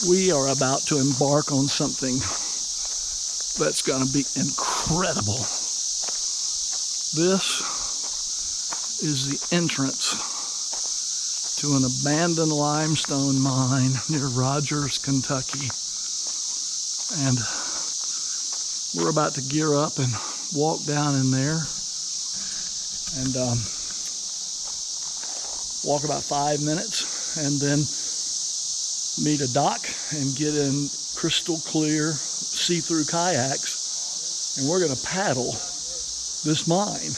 We are about to embark on something that's going to be incredible. This is the entrance to an abandoned limestone mine near Rogers, Kentucky. And we're about to gear up and walk down in there and walk about 5 minutes and then meet a dock and get in crystal clear see-through kayaks, and we're going to paddle this mine.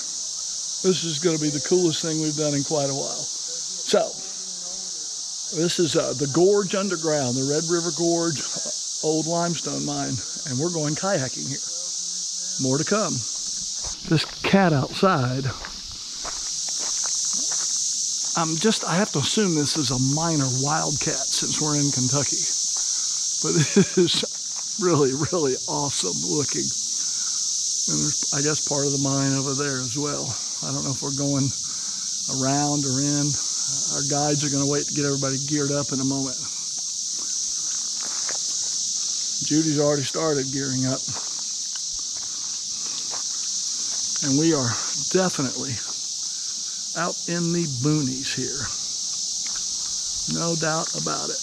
This is going to be the coolest thing we've done in quite a while. So this is the Gorge Underground, the Red River Gorge old limestone mine, and we're going kayaking here. More to come. This cat outside, I have to assume this is a minor wildcat since we're in Kentucky. But it is really, really awesome looking. And there's, I guess, part of the mine over there as well. I don't know if we're going around or in. Our guides are going to wait to get everybody geared up in a moment. Judy's already started gearing up. And we are definitely out in the boonies here. No doubt about it.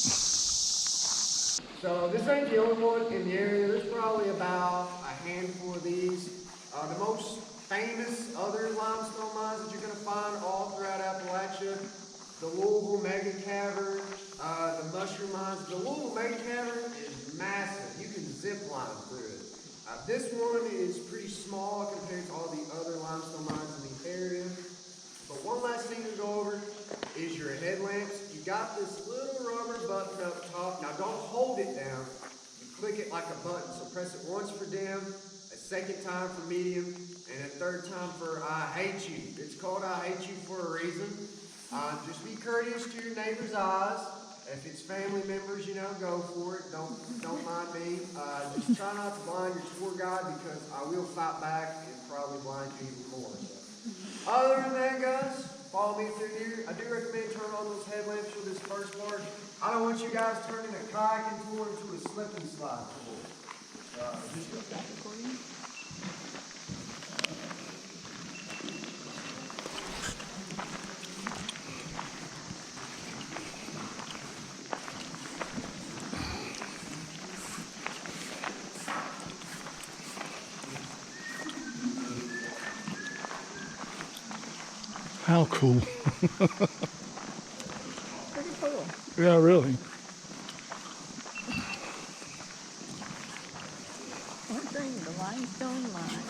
So this ain't the only one in the area. There's probably about a handful of these. The most famous other limestone mines that you're going to find all throughout Appalachia, the Louisville Mega Cavern, the mushroom mines. The Louisville Mega Cavern is massive. You can zip line through it. This one is pretty small compared to all the other limestone mines in the area. But one last thing to go over is your headlamps. You got this little rubber button up top. Now don't hold it down. You click it like a button. So press it once for dim, a second time for medium, and a third time for I hate you. It's called I hate you for a reason. Just be courteous to your neighbor's eyes. If it's family members, go for it. Don't mind me. Just try not to blind your tour guide because I will fight back and probably blind you even more. So. Other than that, guys, follow me through here. I do recommend turning on those headlamps for this first part. I don't want you guys turning a kayaking tour into a slip and slide tour. Just go back recording. How cool. Pretty cool. Yeah, really. Entering the limestone mine.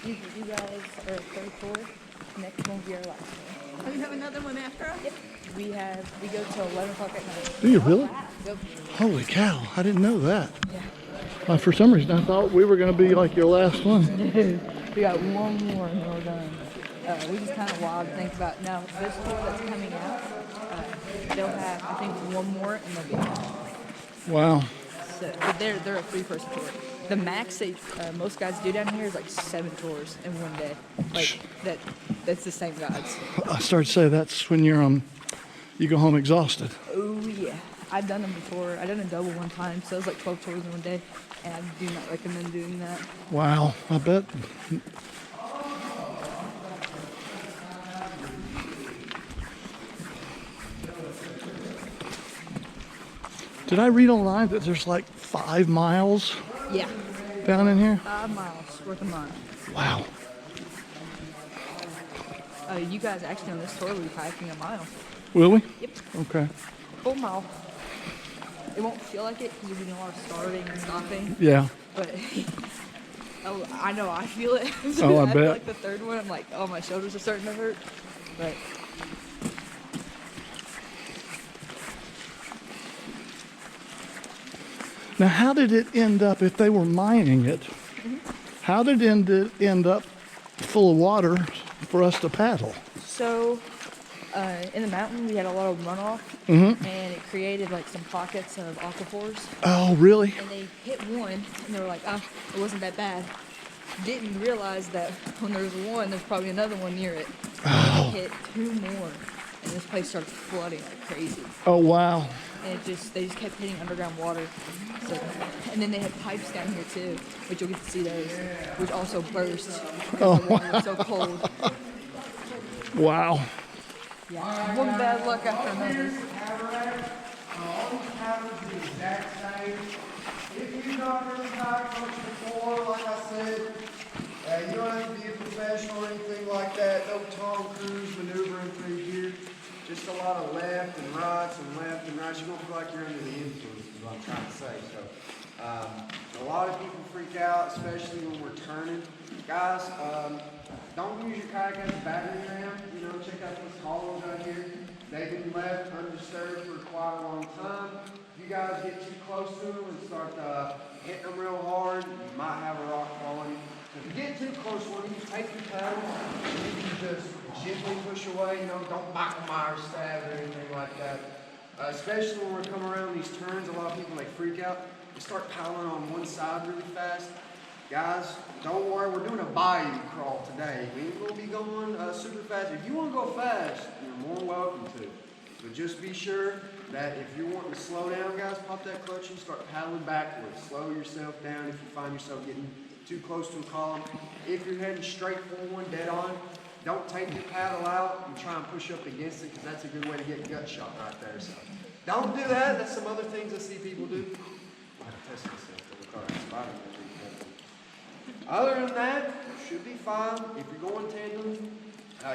Usually you guys are 34. Next won't be our last one. Oh, you have another one after us? Yep. We go till 11 o'clock at night. Do you really? Yep. Holy cow, I didn't know that. Yeah. For some reason, I thought we were going to be like your last one. We got one more and we're done. We just kind of wild to think about. Now, this tour that's coming out, they'll have, I think, one more and they'll be out. Wow. So, but they're a 3-person tour. The max most guys do down here is like 7 tours in one day. Like that's the same guides. I started to say that's when you go home exhausted. Oh yeah, I've done them before. I done a double one time, so it was like 12 tours in one day, and I do not recommend doing that. Wow, I bet. Did I read online that there's like 5 miles Yeah. down in here? 5 miles worth of mine. Wow. You guys actually on this tour will be hiking a mile. Will we? Yep. Okay. Full mile. It won't feel like it because you'll be doing a lot of starting and stopping. Yeah. But oh, I know I feel it. Oh, I I feel bet. like the third one, I'm like, oh, my shoulders are starting to hurt. But Now, how did it end up, if they were mining it, how did it end up full of water for us to paddle? So, in the mountain, we had a lot of runoff, and it created like some pockets of aquifers. Oh, really? And they hit one, and they were like, "Ah, it wasn't that bad." Didn't realize that when there's one, there's probably another one near it. And they hit two more, and this place started flooding like crazy. Oh, wow. And they just kept hitting underground water. So, and then they had pipes down here too, which you'll get to see those, which also burst because the water was so cold. Wow. Yeah, one bad luck after another. All these patterns are the exact same. If you've not heard of kayak coach before, like I said, you don't have to be a professional or anything like that. No Tom Cruise maneuvering through here. Just a lot of left and rights and left and rights. You don't feel like you're under the influence, is what I'm trying to say. So, a lot of people freak out, especially when we're turning. Guys, don't use your kayak as a battering ram. You know, check out these hollows out here. They've been left undisturbed for quite a long time. If you guys get too close to them and start hitting them real hard, you might have a rock fall on you. If you get too close to one, you can take your paddle and you can just gently push away. You know, don't Michael Myers stab or anything like that. Especially when we're coming around these turns, a lot of people freak out. They start paddling on one side really fast. Guys, don't worry, we're doing a bayou crawl today. We ain't gonna be going super fast. If you wanna go fast, you're more than welcome to. But just be sure that if you're wanting to slow down, guys, pop that clutch and start paddling backwards. Slow yourself down if you find yourself getting too close to a column. If you're heading straight for one, dead on, don't take your paddle out and try and push up against it, because that's a good way to get gut shot right there. So don't do that. That's some other things I see people do. I have to test myself to look all right. Spider-Man. Other than that, should be fine. If you're going tandem,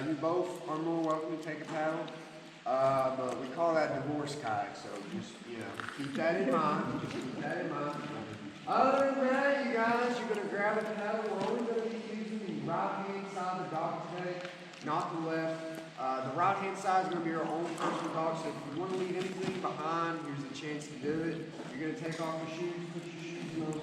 you both are more welcome to take a paddle. But we call that divorce kayak, so just, keep that in mind. Just keep that in mind. Other than that, you guys, you're going to grab a paddle. We're only going to be using the right-hand side of the dock today, not the left. The right-hand side is going to be our own personal dock, so if you want to leave anything behind, here's a chance to do it. You're going to take off your shoes, put your shoes in those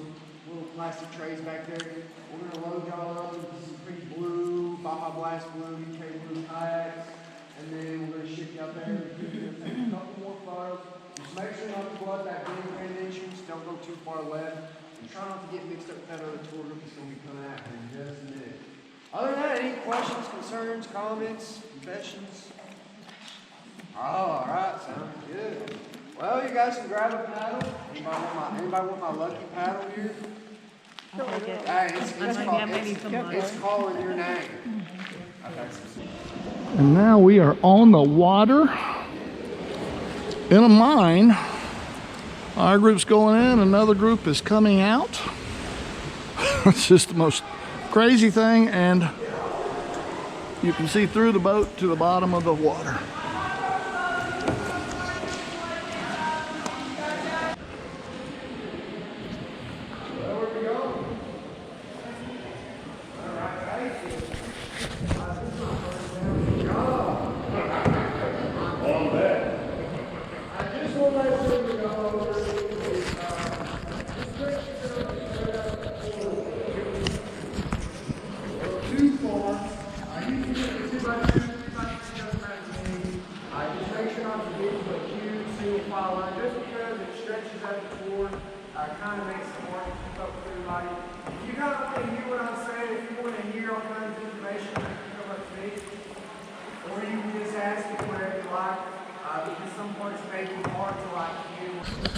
little plastic trays back there. We're going to load y'all up into some pretty blue, Baja Blast blue, UK blue kayaks, and then we're going to ship you out there. We're going to take a couple more photos. Just make sure not to go up that big grand entrance. Don't go too far left. And try not to get mixed up with that other tour group that's going to be coming out here in just a minute. Other than that, any questions, concerns, comments, confessions? All right, sounds good. Well, you guys can grab a paddle. Anybody want my lucky paddle here? Hey, it's calling your name. And now we are on the water in a mine. Our group's going in, another group is coming out. It's just the most crazy thing, and you can see through the boat to the bottom of the water.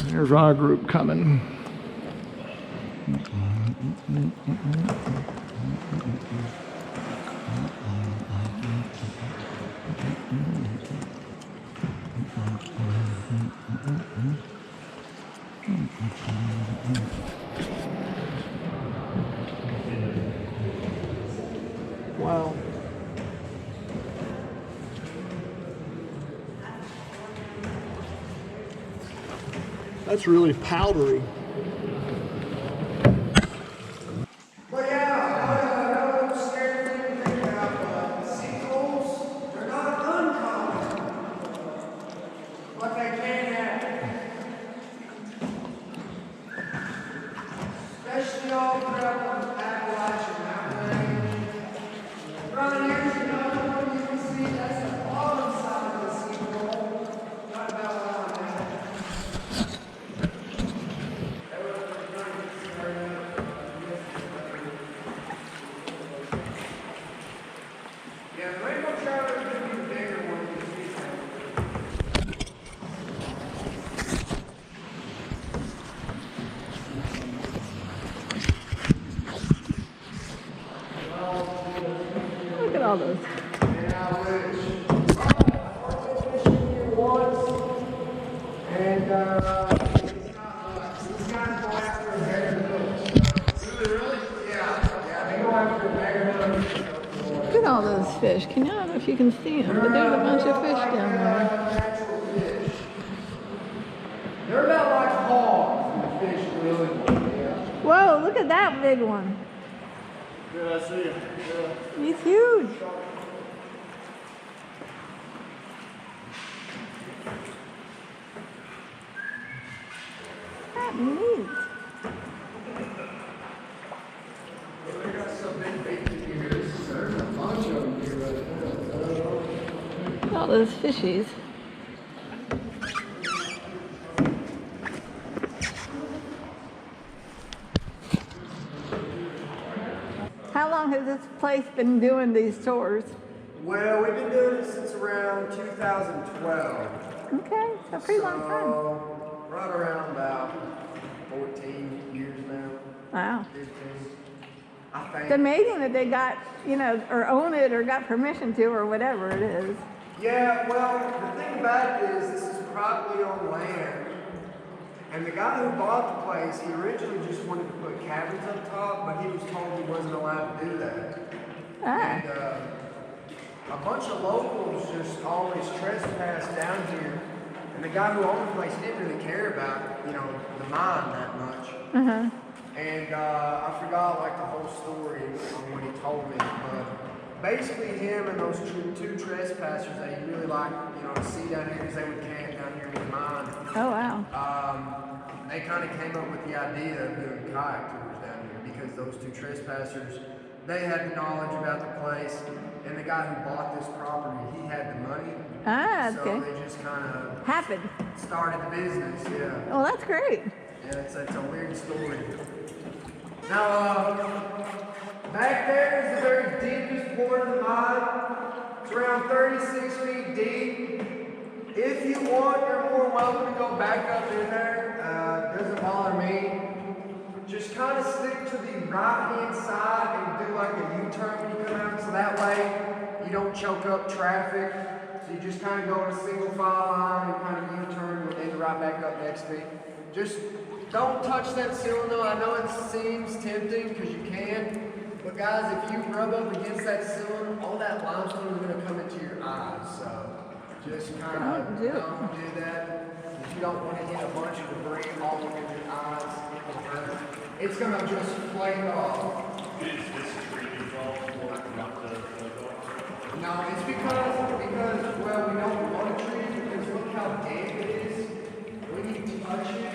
Here's our group coming. Wow. That's really powdery. But yeah, another scary thing to think about, sinkholes, they're not uncommon, but they can happen. all those. And I wish. Fishing here once, and it's not much. These guys go after a bear hook. Do they really? Yeah, they go after a bear hook. Look at all those fish. I don't know if you can see them, but there's a bunch of fish down there. Natural fish. They're about like hogs, the fish really. Yeah. Whoa, look at that big one. Good, I see him. Yeah. He's huge. That's neat. They got some big bacon here. There's a bunch of them here right now. All those fishies. How long has this place been doing these tours? Well, we've been doing it since around 2012. Okay, so a pretty long time. So, right around about 14 years now. Wow. 15. I think. It's amazing that they got, or own it or got permission to or whatever it is. Yeah, well, the thing about it is this is privately owned land. And the guy who bought the place, he originally just wanted to put cabins up top, but he was told he wasn't allowed to do that. And a bunch of locals just always trespass down here. And the guy who owned the place didn't really care about, the mine that much. And I forgot like the whole story on what he told me, but basically him and those two trespassers that he really liked, to see down here because they would camp down here in the mine. Oh, wow. They kind of came up with the idea of doing kayak tours down here because those two trespassers, they had the knowledge about the place, and the guy who bought this property, he had the money. Okay. So they just kind of Happened. started the business, yeah. Well, that's great. Yeah, it's a weird story. Now, back there is the very deepest part of the mine. It's around 36 feet deep. If you want, you're more welcome to go back up in there. Doesn't bother me. Just kind of stick to the right-hand side and do like a U-turn when you come out, so that way you don't choke up traffic. So you just kind of go in a single file line and kind of U-turn and then right back up next to me. Just don't touch that ceiling though. I know it seems tempting because you can, but guys, if you rub up against that ceiling, all that limestone is going to come into your eyes. So just kind of don't do that. If you don't want to hit a bunch of debris all over your eyes, it's going to just flake off. Is this tree involved or not the No, it's because well, we don't want a tree because look how damp it is. When you touch it,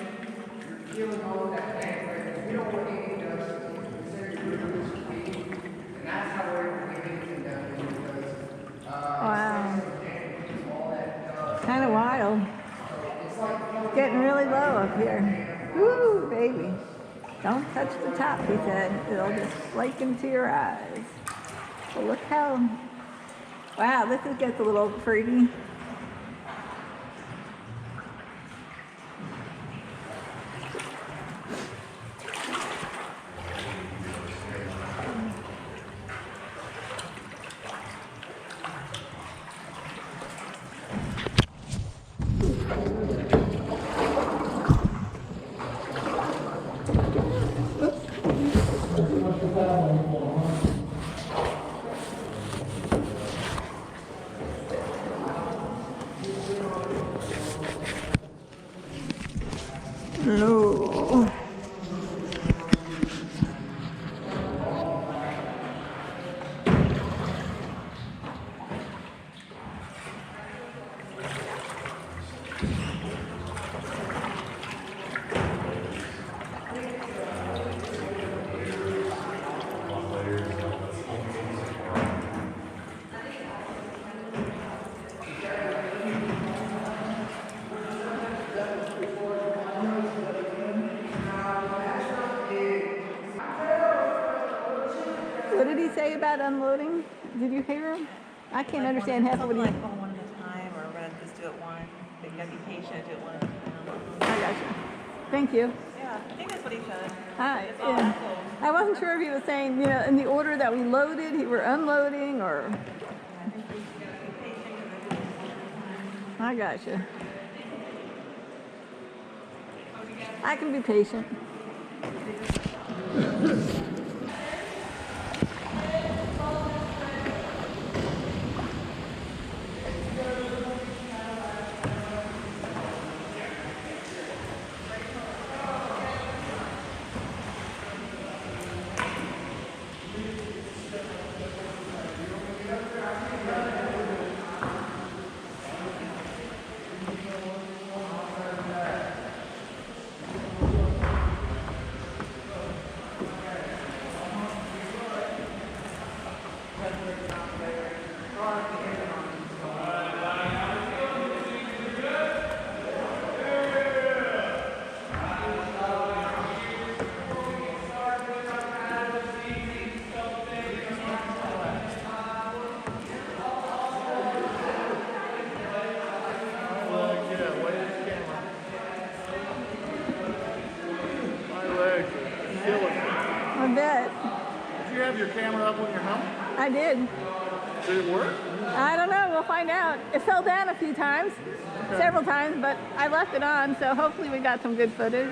you're feeling all of that damp. Right? We don't want any dust to you. This area really is clean, and that's how we're able to get anything down here because Wow. it's so damp because all that dust. Kind of wild. It's like It's getting really low up here. Woo, baby. Don't touch the top, he said. It'll just flake into your eyes. Well, look how... Wow, this gets a little pretty. No. What did he say about unloading? Did you hear him? I can't understand half of what he... Like one at a time, or we're gonna just do it one. They gotta be patient, do it one at a time. I gotcha. Thank you. Yeah. Yeah, I think that's what he said. Hi. It's all Yeah. echo. I wasn't sure if he was saying, you know, in the order that we loaded, he were unloading, or. I gotcha. I can be patient. I bet. Did you have your camera up on your helmet? I did. Did it work? I don't know. We'll find out. It fell down a few times, several times, but I left it on, so hopefully we got some good footage.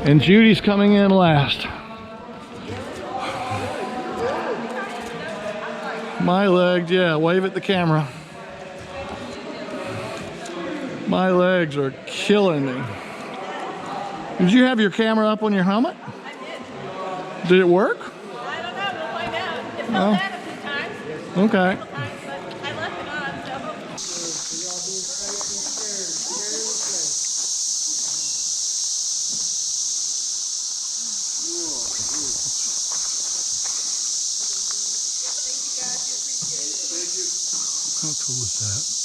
And Judy's coming in last. My legs, yeah, wave at the camera. My legs are killing me. Did you have your camera up on your helmet? I did. Did it work? I don't know. We'll find out. It fell down a few times. Okay. Several times, but I left it on, so hopefully. How cool is that?